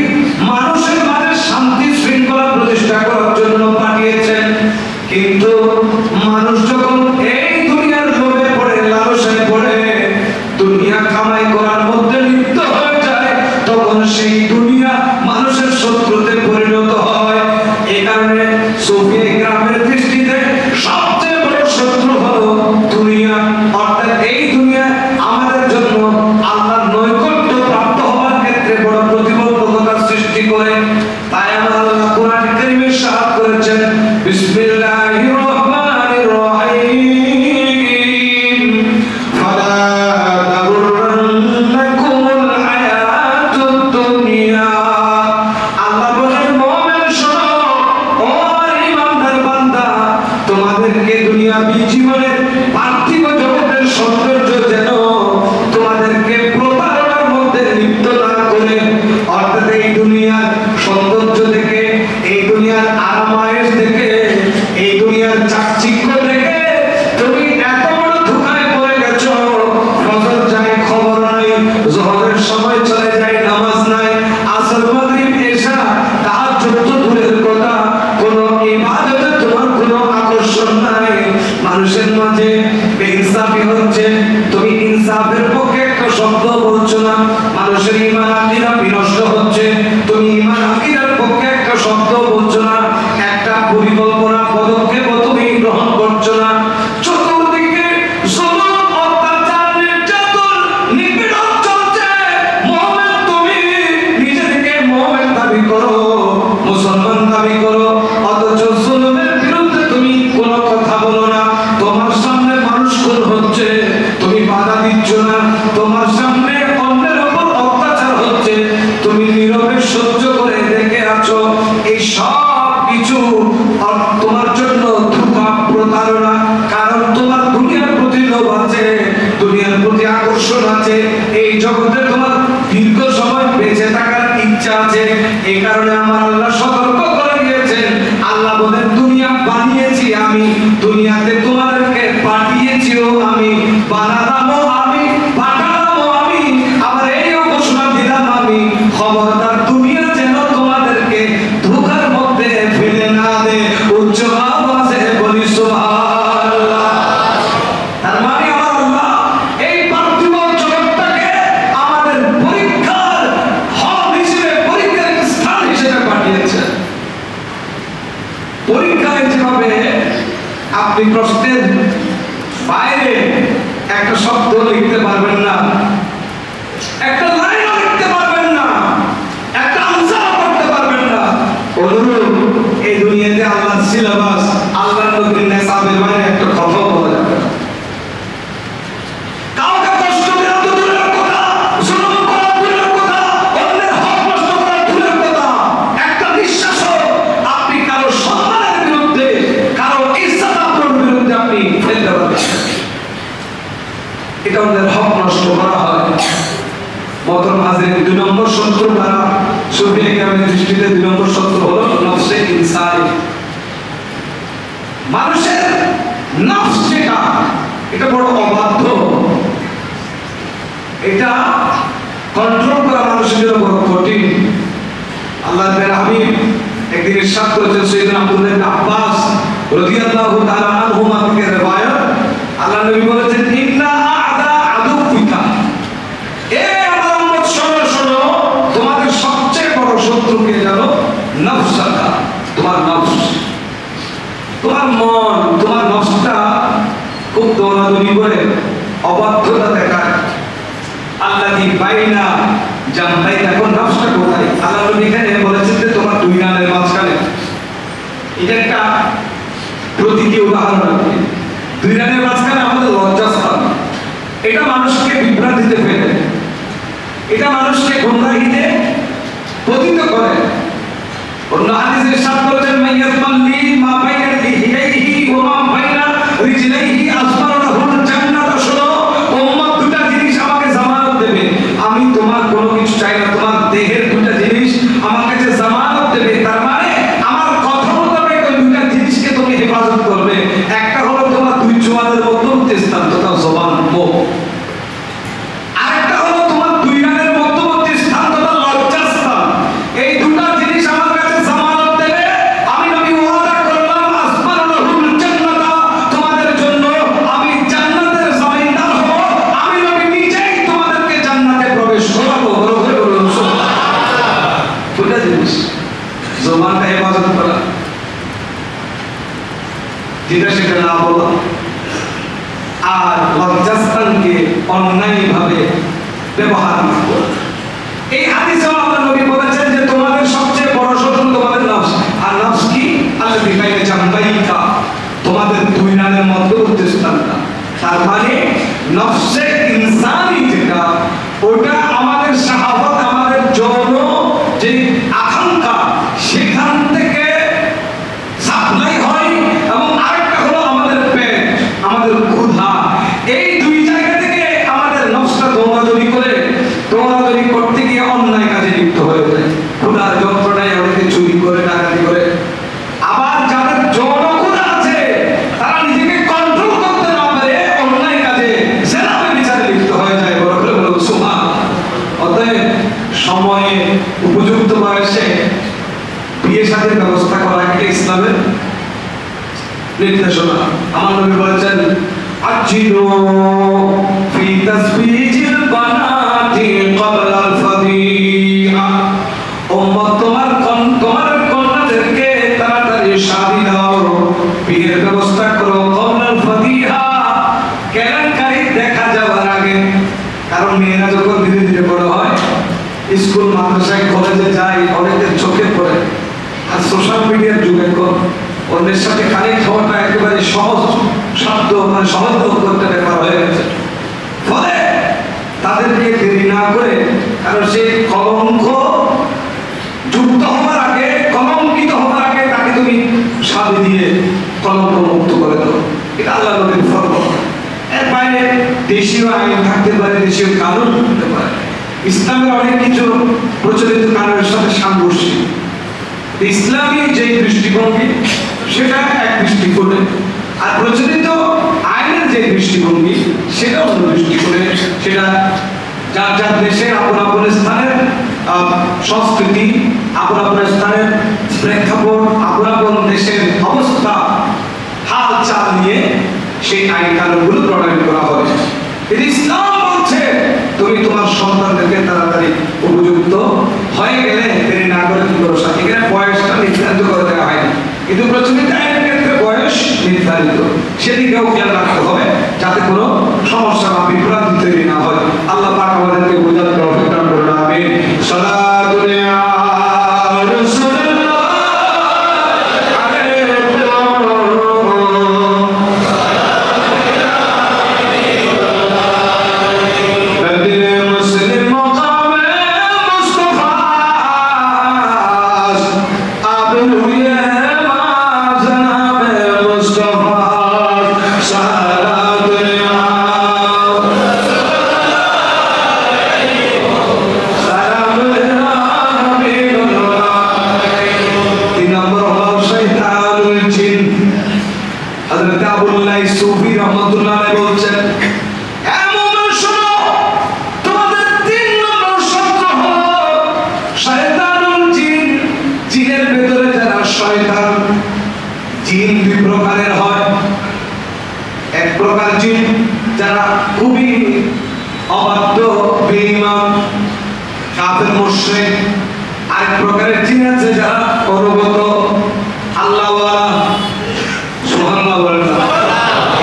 মানুষের মাঝে শান্তি শৃঙ্খলা প্রতিষ্ঠা করার জন্য পাঠিয়েছেন। কিন্তু মানুষ যখন এই দুনিয়ার লোভে পড়ে, লালসায় পড়ে, দুনিয়া কামাই করার মধ্যে লিপ্ত হয়ে যায়, তখন সেই দুনিয়া মানুষের শত্রুতে পরিণত হয়। এই কারণে সুফিয়া ইকরামের দৃষ্টিতে সবচেয়ে বড় শত্রু হলো দুনিয়া। অর্থাৎ এই দুনিয়া আমাদের জন্য আল্লাহর নৈকট্য প্রাপ্ত হওয়ার ক্ষেত্রে বড় প্রতিবন্ধকতার সৃষ্টি করে। তাই আমার আল্লাহ কোরআন কারীমে ইরশাদ করেছেন, বিসমিল্লাহির রহমানির রহিম। দুনিয়াবী জীবনের পার্থিব জগতের সৌন্দর্য যেন তোমাদেরকে প্রতারণার মধ্যে লিপ্ত না করে, অর্থাৎ এই দুনিয়ার সৌন্দর্য দেখে, এই দুনিয়ার আরামায়েশ দেখে, এই দুনিয়ার চাকচিক্য দেখে তুমি এত বড় ধোঁকায় পড়ে গেছো। ফজর যায় খবর নাই, যোহরের সময় চলে যায় নামাজ নাই, আসর মাগরিব এশা তাহাজ্জুদ তো দূরের কথা, কোনো ইবাদতে তোমার কোনো আকর্ষণ নাই। মানুষের মাঝে বেইনসাফি হচ্ছে, তুমি ইনসাফের পক্ষে একটা শব্দ বলছো না। মানুষের ঈমান আকীদা বিনষ্ট হচ্ছে, তুমি ঈমান আকীদার পক্ষে একটা শব্দ বলছো না। একটা পরিকল্পনা পদক্ষেপ তুমি গ্রহণ করছো না। চতুর্দিকে জুলুম, অত্যাচার, নির্যাতন, নিপীড়ন চলছে। মুমিন তুমি নিজেকে মুমিন দাবি করো, মুসলমান দাবি করো, অথচ জুলুমের বিরুদ্ধে তুমি কোনো কথা বলো না। তোমার সামনে মানুষ খুন হচ্ছে, তুমি বাধা দিচ্ছ না। তোমার সামনে অন্যের উপর অত্যাচার হচ্ছে, তুমি নীরবে সহ্য করে দেখে আছো। এই সব কিছু তোমার জন্য ধোঁকা, প্রতারণা। কারণ তোমার দুনিয়ার প্রতি লোভ আছে, দুনিয়ার প্রতি আকর্ষণ আছে, এই জগতে তোমার দীর্ঘ সময় বেঁচে থাকার ইচ্ছা আছে। এই কারণে আমার আল্লাহ সতর্ক করে দিয়েছেন। আল্লাহ বলেন, দুনিয়া বানিয়েছি আমি, দুনিয়াতে তোমাদেরকে পাঠিয়েছিও আমি, বানালামও আমি, পাঠালামও আমি, আবার এইও ঘোষণা দিলাম আমি, খবরদার দুনিয়া যেন তোমাদেরকে ধোঁকার মধ্যে ফেলে না দে। উচ্চ আওয়াজে বলি সুবহানাল্লাহ। তার মানে আমার আল্লাহ এই পার্থিব জগৎটাকে আমাদের পরীক্ষার হল হিসেবে, পরীক্ষার স্থান হিসেবে পাঠিয়েছেন। পরীক্ষায় যেভাবে আপনি প্রশ্নের বাইরে একটা শব্দ লিখতে পারবেন না, একটা লাইনও লিখতে পারবেন না, একটা আনসার করতে পারবেন না, অনুরূপ এই দুনিয়াতে আল্লাহর সিলেবাস, আল্লাহর নবীর নিসাবের বাইরে একটা কথা বলা যাবে না। কাউকে কষ্ট দেওয়া তো দূরের কথা, জুলুম করা দূরের কথা, অন্যের হক নষ্ট করা দূরের কথা, একটা নিঃশ্বাসও আপনি কারো সম্মানের বিরুদ্ধে, কারো ইজ্জত আবরুর বিরুদ্ধে আপনি ফেলতে পারবেন। এটা অন্যের হক নষ্ট করা হয়। মহতরম হাজিরিন, ২ নম্বর শত্রু দ্বারা সুফি কেরামের দৃষ্টিতে ২ নম্বর শত্রু হলো নফসে ইনসানি। মানুষের নফস যেটা, এটা বড় অবাধ্য, এটা কন্ট্রোল করা মানুষের জন্য বড় কঠিন। আল্লাহর হাবিব একদিন ইরশাদ করেছেন, সাইয়েদনা আব্দুল্লাহ ইবনে আব্বাস রাদিয়াল্লাহু তাআলা আনহুমা থেকে riwayat, আল্লাহ নবী বলেছেন, ইন্না আ'দা আদুফিকা, এ আমার উম্মত শোনো শোনো, তোমাদের সবচেয়ে বড় শত্রু কে জানো? নফসাকা, তোমার নফস, তোমার মন। তোমার নফসটা খুব দৌড়াদৌড়ি করে, অবাধ্যতা দেখায়। আল্লাযী বাইনা জামবাই, এখন নফসটা কোথায়? আল্লাহ নবী এখানে বলেছেন যে তোমার 2 রানের মাঝখানে। এটা একটা প্রতীকী উদাহরণ আছে। 2 রানের মাঝখানে আমাদের লজ্জাস্থান। এটা মানুষকে বিভ্রান্তিতে ফেলে, এটা মানুষকে গোমরাহিতে পতিত করে। অন্য হাদিসে ইরশাদ করেছেন, মাইয়াজমাল্লি মা বাইনা লিহিয়াইহি ওয়া মা বাইনা রিজলাইহি আসমারুল জান্নাত। শোনো উম্মত, 2টা জিনিস আমাকে জামানত দেবে। আমি তোমার কোনো কিছু চাই না, তোমার দেহের 2টা জিনিস আমার কাছে জামানত দেবে। তার মানে আমার কথা মোতাবেক ওই 2টা জিনিসকে তুমি হেফাজত করবে। একটা হলো তোমার 2 জোয়ানের মধ্যবর্তী স্থান, তথা জবান, মুখ। আরেকটা হলো তোমার 2 রানের মধ্যবর্তী স্থান, তথা লজ্জাস্থান। এই 2টা জিনিস আমার কাছে জামানত দেবে। আমি নবী ওয়াদা করলাম, আসমানুল জান্নাত, তোমাদের জন্য আমি জান্নাতের জমিনদার হব। আমি নবী নিজেই তোমাদেরকে জান্নাতে প্রবেশ করাবো। বড় করে বলুন সুবহানাল্লাহ। 2টা জিনিস, জবানটা হেফাজত করা, যেটা সেটা না বলা, আর লজ্জাস্থানকে অন্যায়ভাবে ব্যবহার না করা। এই হাদিসে আল্লাহ নবী বলেছেন যে তোমাদের সবচেয়ে বড় শত্রু তোমাদের নফস। আর নফস কি? আল্লাযী বাইনা জামবাইকা, তোমাদের 2 রানের মধ্যবর্তী স্থানটা। তার মানে নফসে ইনসানি যেটা, ওটা আমাদের শাহাওয়াত, আমাদের যৌন যে আকাঙ্ক্ষা, সেখান থেকে সাপ্লাই হয়। এবং আরেকটা হলো আমাদের পেট, নির্দেশনা। আমার নবী বলেছেন আজ্জিলু ফি তাসবিজিল বানাতি ক্বাবলা আল ফাদিহা, উম্মত তোমার কন্যাদেরকে তাড়াতাড়ি শাদী দাও, বিয়ের ব্যবস্থা করো ক্বাবলা আল ফাদিহা, কেলেঙ্কারি দেখা যাওয়ার আগে। কারণ মেয়েরা যখন ধীরে ধীরে বড় হয়, স্কুল মাদ্রাসায় কলেজে যায়, অনেকের চোখে পড়ে। আর সোশ্যাল মিডিয়ার যুগে অন্যের সাথে কানেক্ট হওয়াটা একেবারে সহজ শব্দ, মানে সহজ করতে ব্যাপার হয়ে গেছে। ফলে তাদেরকে দেরি না করে, কারণ সেই কলঙ্ক যুক্ত হওয়ার আগে, কলঙ্কিত হওয়ার আগে তাকে তুমি শাদী দিয়ে কলঙ্ক মুক্ত করে দাও। এটা আল্লাহ নবীর ফরজ। এর বাইরে দেশীয় আইন থাকতে পারে, দেশীয় কানুন থাকতে পারে। ইসলামের অনেক কিছু প্রচলিত কানুনের সাথে সাংঘর্ষিক। ইসলামী যে দৃষ্টিভঙ্গি সেটা এক দৃষ্টিকোণে, আর প্রচলিত আইনের যে দৃষ্টিভঙ্গি সেটা অন্য দৃষ্টিকোণে। সেটা যার যার দেশে আপন আপন স্থানের সংস্কৃতি, আপন আপন স্থানের প্রেক্ষাপট, আপন আপন দেশের অবস্থা, হাল চাল নিয়ে সেই আইন কানুনগুলো প্রণয়ন করা হয়। ইসলাম বলছে তুমি তোমার সন্তানদেরকে তাড়াতাড়ি উপযুক্ত হয়ে গেলে দেরি না করে কি করো শাদী। এখানে বয়সটা নির্ধারিত করে দেওয়া হয়নি, কিন্তু প্রচলিত আইনের ক্ষেত্রে বয়স নির্ধারিত। সেদিকেও খেয়াল রাখতে হবে যাতে কোনো সমস্যা বা বিভ্রান্তি তৈরি না হয়। আল্লাহ পাক আমাদেরকে বোঝার তৌফিক দান করুন। আমিন। সালাতু আলা রাসূলিল্লাহ যারা খুবই অবাধ্য, বেঈমান, কাফের, মুশরিক। আরেক প্রকারের জিন আছে যারা অনুগত, আল্লাহওয়ালা। সুবহানাল্লাহ বলেন না।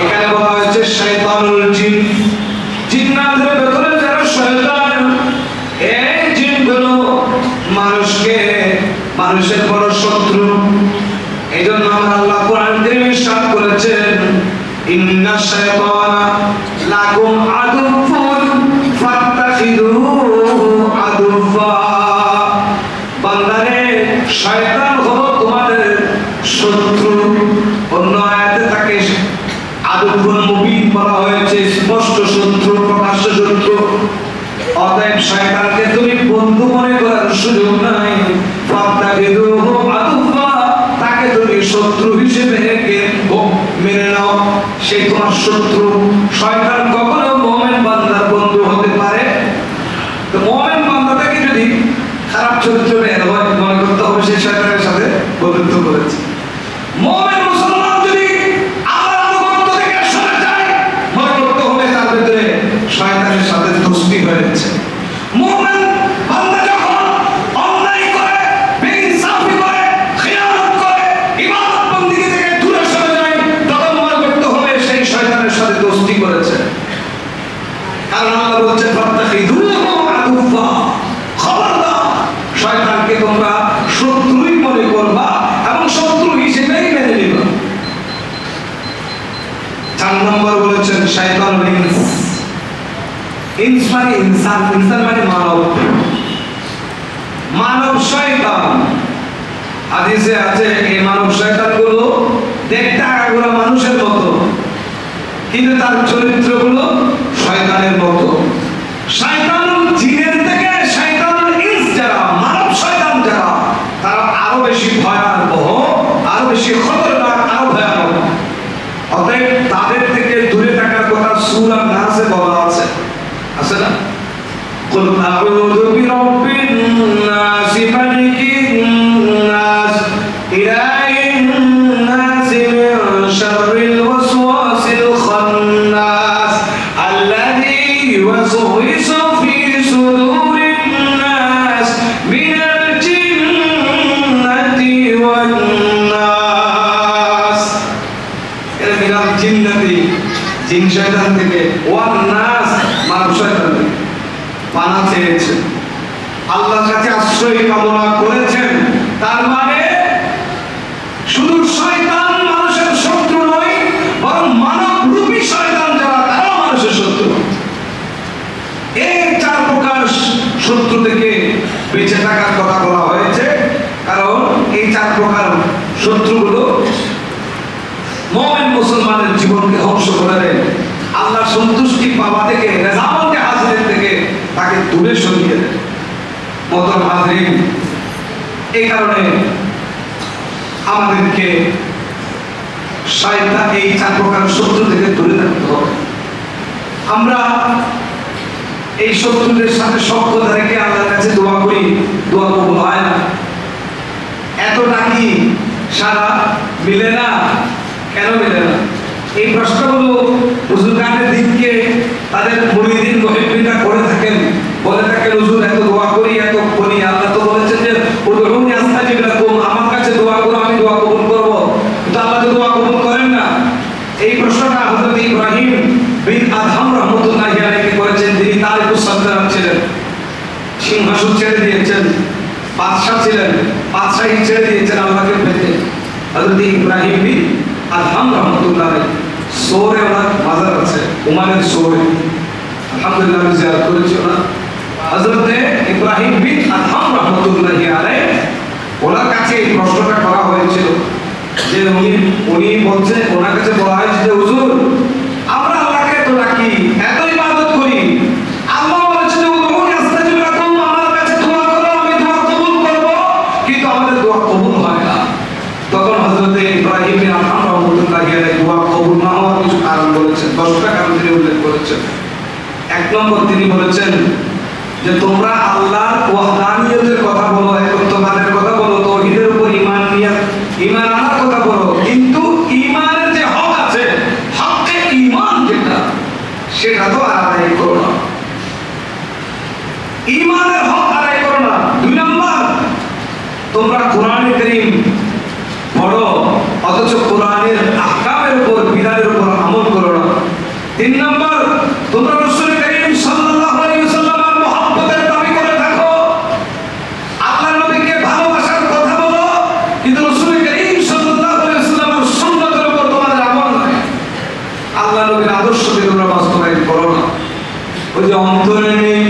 এখানে বলা হয়েছে শয়তানুল জিন, জিন্নাতের ভেতরে যারা শয়তান। এই জিনগুলো মানুষের বড় শত্রু। এই জন্য আমার আল্লাহ কোরআন কারীমে ইরশাদ করেছেন ইন্না শাইতানা লাকুম আদুফুন ফাত্তাখিযুহু আদুফা। বান্দারে, শয়তান হলো তোমাদের শত্রু। অন্য আয়াতে তাকে আদুফুন মুবিন বলা হয়েছে, স্পষ্ট শত্রু, প্রকাশ্য শত্রু। অতএব শয়তানকে তুমি বন্ধু মনে করার সুযোগ নাই। ফাত্তাখিযুহু আদুফা, তাকে তুমি শত্রু হিসেবে মেনে নাও। সে তোমার শত্রু। শয়তান কখনো মুমিন বান্দার বন্ধু হতে পারে? তো মুমিন বান্দাটাকে যদি খারাপ চরিত্র বের হয়, মনে করতে হবে সে শয়তানের সাথে বন্ধুত্ব করেছে। মুমিন মুসলমান যদি আল্লাহর আনুগত্য থেকে সরে যায়, মনে করতে হবে তার ভিতরে শয়তানের সাথে দোস্তি হয়েছে। মুমিন বান্দা যখন অন্যায় করে, বেইনসাফি করে, খিয়ানত করে, ইবাদত বন্দেগী থেকে দূরে সরে যায়, তখন মনে করতে হবে সেই শয়তানের সাথে দোস্তি করেছে। কারণ আল্লাহ বলছেন ফাত্তাখিযুহু আদুফা, খবরদার শয়তানকে তোমরা শত্রুই মনে করবা এবং শত্রু হিসেবেই মেনে নিবা। 4 নম্বর বলেছেন শয়তানুল ইনস। ইনস মানে ইনসান, ইনসান মানে মানব। মানব শয়তান। হাদিসে আছে এই মানব শয়তানগুলো দেখতে আগাগোড়া মানুষের মতো, কিন্তু তার চরিত্রগুলো শয়তানের মতো। শয়তানুল জিনের থেকে শয়তানুল ইনস যারা, মানব শয়তান যারা, তারা আরো বেশি ভয়াবহ, আরো বেশি খতরনাক, আরো ভয়াবহ। অতএব তাদের থেকে দূরে থাকার কথা সূরা নাসে বলা আছে, আছে না? কুল আউযু বিরাব্বিন নাস, মালিকিন নাস, ইলাহিন নাস, মিন শাররিল জিন্নাতি, জিন শয়তান থেকে, ওয়ান নাস, মানব শয়তান থেকে পানা চেয়েছেন, আল্লাহর কাছে আশ্রয় কামনা করেছেন। তার মানে শুধু শয়তান মানুষের শত্রু নয়, বরং মানব রূপী শয়তান যারা তারাও মানুষের শত্রু। এই চার প্রকার শত্রু থেকে বেঁচে থাকার কথা বলা হয়েছে, কারণ এই চার প্রকার শত্রুগুলো মুমিন মুসলমানের জীবনকে ধ্বংস করে দেয়, আল্লাহর সন্তুষ্টি পাওয়া থেকে, রেজামতে হাজির থেকে তাকে দূরে সরিয়ে দেয়। মোহতরম হাজরিন, এই কারণে আমাদেরকে শয়তান এই চার প্রকার শত্রু থেকে দূরে থাকতে হবে। আমরা এই শত্রুদের সাথে সখ্যতা রেখে আল্লাহর কাছে দোয়া করি, দোয়া কবুল হয় না। এত ডাকি সারা মিলে না, কেন মিলে না? এই প্রশ্নগুলো হুজুরগানের দিনকে তাদের মুরিদিন মুহিব্বিনরা করে থাকেন, বলে থাকেন হুজুর এত দোয়া করি, এত করি, আল্লাহ তো বলেছেন যে উদউনি আস্তাজিব লাকুম, আমার কাছে দোয়া করো আমি দোয়া কবুল করব, কিন্তু আল্লাহ তো দোয়া কবুল করেন না। এই প্রশ্নটা হযরত ইব্রাহিম বিন আদহাম রাহমাতুল্লাহি আলাইহি করেছেন। তিনি তারিকুস সালাত ছিলেন, সিংহাসন ছেড়ে দিয়েছেন, বাদশা ছিলেন, বাদশাহী ছেড়ে দিয়েছেন আল্লাহকে পেতে। হযরত ইব্রাহিম বিন আদহাম রাহমাতুল্লাহি আলাইহি সোরে ওনার মাজার আছে, ওমানের সোরে, আলহামদুলিল্লাহ আমি জিয়ারত করেছি ওনার। হযরত ইব্রাহিম বিন আদহাম রাহমাতুল্লাহি আলাইহি ওনার কাছে এই প্রশ্নটা করা হয়েছিল যে উনি বলছেন, ওনার কাছে বলা হয়েছে যে হুজুর আমরা আল্লাহকে এত ডাকি, এত ইবাদত করি, আল্লাহ বলেছেন উদউনি আস্তাজিব লাকুম, আমার কাছে দোয়া করো আমি দোয়া কবুল করব, কিন্তু আমাদের দোয়া কবুল হয় না। তখন হযরত ইব্রাহিম বিন আদহাম রাহমাতুল্লাহি আলাইহি দোয়া কবুল না হওয়ার কিছু কারণ বলেছেন, 10টা কারণ তিনি উল্লেখ করেছেন। এক নম্বর তিনি বলেছেন যে তোমরা আল্লাহর ওয়াহদানিয়তের কথা বলো, একত্ববাদের কথা বলো, তাওহীদের উপর ঈমান নিয়ে ঈমান আনার কথা বলো, কিন্তু ঈমানের যে হক আছে, হকে ঈমান যেটা, সেটা তো আদায় করো না, ঈমানের হক আদায় করো না। 2 নম্বর, তোমরা কোরআনে কারীম পড়ো অথচ কোরআনের আহকামের উপর, বিধানের উপর আমল করো না। 3 নম্বর, তোমরা রাসূল কারীম সাল্লাল্লাহু আলাইহি ওয়াসাল্লামের মুহাব্বতের দাবি করে থাকো, আল্লাহর নবীকে ভালোবাসার কথা বলো, কিন্তু রাসূল কারীম সাল্লাল্লাহু আলাইহি ওয়াসাল্লামের সুন্নাতের উপর তোমাদের আমল নাই, আল্লাহর নবীর আদর্শকে তোমরা বাস্তবায়ন করো না। ওই যে অন্তরে নেই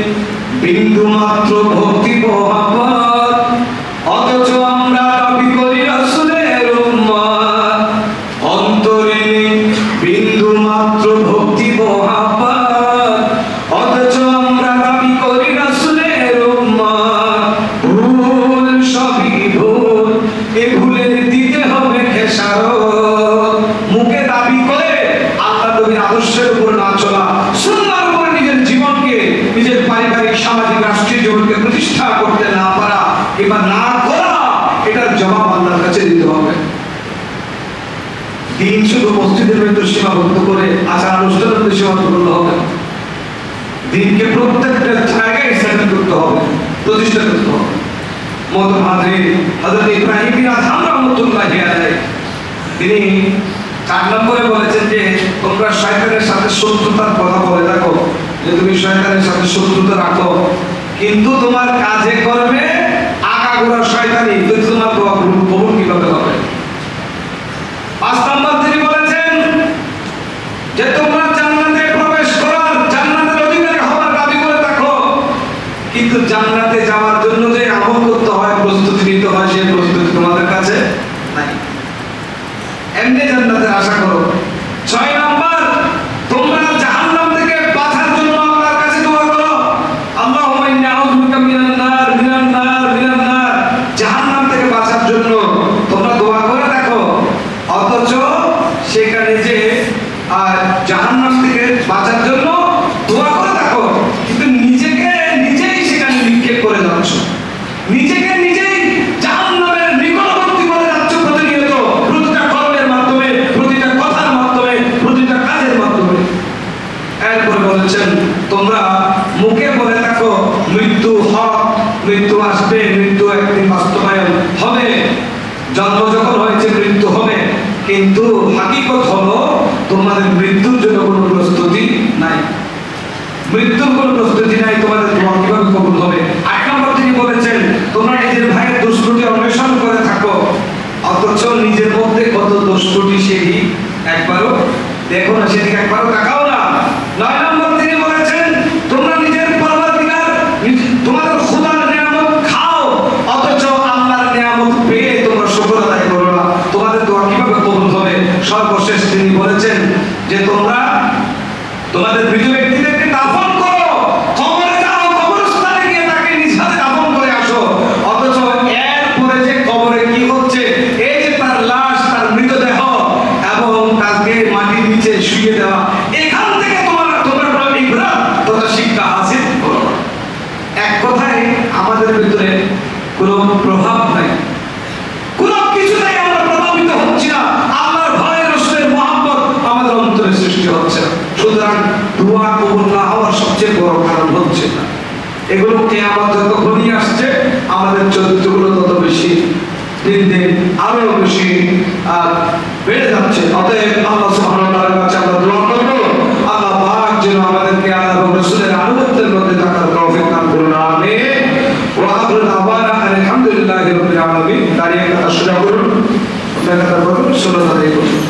বিন্দু মাত্র ভক্তি মহব্বত, অথচ আমরা দাবি করি রাসূলের উম্মত। অন্তরে নেই বিন্দু মাত্র ভক্তি মহব্বত, অথচ আমরা দাবি করি রাসূলের উম্মত। ভুল সবই ভুল, এ ভুলের দিতে হবে খেসারত। মুখে দাবি করে আল্লাহ নবীর আদর্শের উপর না চলা, সুন্নাহর উপর নিজের জীবনকে, নিজের পারিবারিক সামাজিক রাষ্ট্রীয় জীবনকে প্রতিষ্ঠা করতে না পারা কিংবা না করা, এটার জবাব আল্লাহর কাছে দিতে হবে। দিন শুধু মসজিদের ভেতর সীমাবদ্ধ করে আচার অনুষ্ঠানের মধ্যে সীমাবদ্ধ হবে, দিনকে প্রত্যেকটা জায়গায় সেটেল করতে হবে, প্রতিষ্ঠা করতে হবে। মোহতরম হাজরিন, হযরত ইব্রাহিম বিন আদহাম রাহমাতুল্লাহি আলাইহি তিনি 4 নম্বরে বলেছেন যে তোমরা শয়তানের সাথে শত্রুতার কথা বলে থাকো, যে তুমি শয়তানের সাথে শত্রুতা রাখো, কিন্তু তোমার কাজে করবে আগাগোড়া শয়তানি, তো তোমার দোয়া কবুল কিভাবে হবে? 5 নম্বর তিনি বলেছেন যে তোমরা জান্নাতে প্রবেশ করার, জান্নাতের অধিকারী হওয়ার দাবি করে থাকো, কিন্তু জান্নাতে যাওয়ার জন্য যে আমল করতে হয়, প্রস্তুতি নিতে হয়, সেই প্রস্তুতি তোমাদের কাছে নাই, এমনি জান্নাতের আশা করো। 6 নম্বর, তোমরা জাহান্নাম থেকে বাঁচার জন্য আল্লাহর কাছে দোয়া করো, আল্লাহুম্মা ইন্নী আউযু বিকা মিনান নার, মিনান নার, মিনান নার, জাহান্নাম থেকে বাঁচার জন্য তোমরা দোয়া করে দেখো, অথচ সেখানে যে জাহান্নাম থেকে বাঁচার জন্য দোয়া করে দেখো, কিন্তু নিজেকে নিজেই সেখানে নিক্ষেপ করে যাচ্ছ, নিজেকে নিজেই জাহান্নামের নিকটবর্তী করে যাচ্ছ প্রতিনিয়ত, প্রতিটা কর্মের মাধ্যমে, প্রতিটা কথার মাধ্যমে, প্রতিটা কাজের মাধ্যমে। এরপরে বলেছেন তোমরা মুখে বলে থাকো মৃত্যু হক, মৃত্যু আসবে, মৃত্যু একদিন বাস্তবায়ন হবে, জন্ম যখন হয়েছে মৃত্যু হবে, কিন্তু হাকিকত হলো তোমরা তোমাদের মৃত্যুর জন্য কোনো প্রস্তুতি নাই, মৃত্যুর কোনো প্রস্তুতি নাই, তোমাদের দোয়া কিভাবে কবুল হবে? 8 নম্বর তিনি বলেছেন তোমরা নিজের ভাইয়ের দোষ ত্রুটি অন্বেষণ করে থাকো, অথচ নিজের মধ্যে কত দোষ ত্রুটি সেটি একবারও দেখো না, সেদিকে একবারও তাকাও না। 9 নম্বর তিনি বলেছেন তোমরা নিজের পরবর্তীকার তোমাদের খোদার নিয়ামত খাও, অথচ আল্লাহর নিয়ামত পেয়ে তোমরা শুকর আদায় করো না, তোমাদের দোয়া কিভাবে কবুল হবে? সর্বশেষ তিনি বলেছেন যে তোমরা তোমাদের মৃত ব্যক্তিদেরকে দাফন করো, কবরে যাও, কবরস্থানে গিয়ে তাকে নিজ হাতে দাফন করে আসো, অথচ এরপরে যে কবরে কি হচ্ছে, এই যে তার লাশ, তার মৃতদেহ এবং তাকে মাটির নিচে শুইয়ে দেওয়া, এখান থেকে তোমরা ইবরাত তথা শিক্ষা হাসিল করো। এক কথায় আমাদের ভিতরে কোনো প্রভাব নাই, কোনো কিছুতেই আমরা প্রভাবিত হচ্ছি না, আল্লাহর ভয় রাসূলের মহব্বত আমাদের অন্তরে সৃষ্টি হচ্ছে না। সুতরাং দোয়া কবুল না হওয়ার সবচেয়ে বড় কারণ হচ্ছে না এগুলো। কিয়ামত যত ঘনিয়ে আসছে আমাদের চরিত্রগুলো তত বেশি দিন দিন আরো বেশি বেড়ে যাচ্ছে। অতএব আল্লাহ সুবহানাহু ওয়া তাআলার কাছে আমরা দোয়া করব, আল্লাহ পাক যেন আমাদেরকে আল্লাহ এবং রাসূলের আনুগত্যের মধ্যে থাকার তৌফিক দান করুন। আমিন। ওয়া আখিরু দাওয়ানা আলহামদুলিল্লাহি রাব্বিল আলামিন। দাঁড়িয়ে কথা শোনা করুন, আপনারা কথা বলুন, শোনা দাঁড়িয়ে করুন।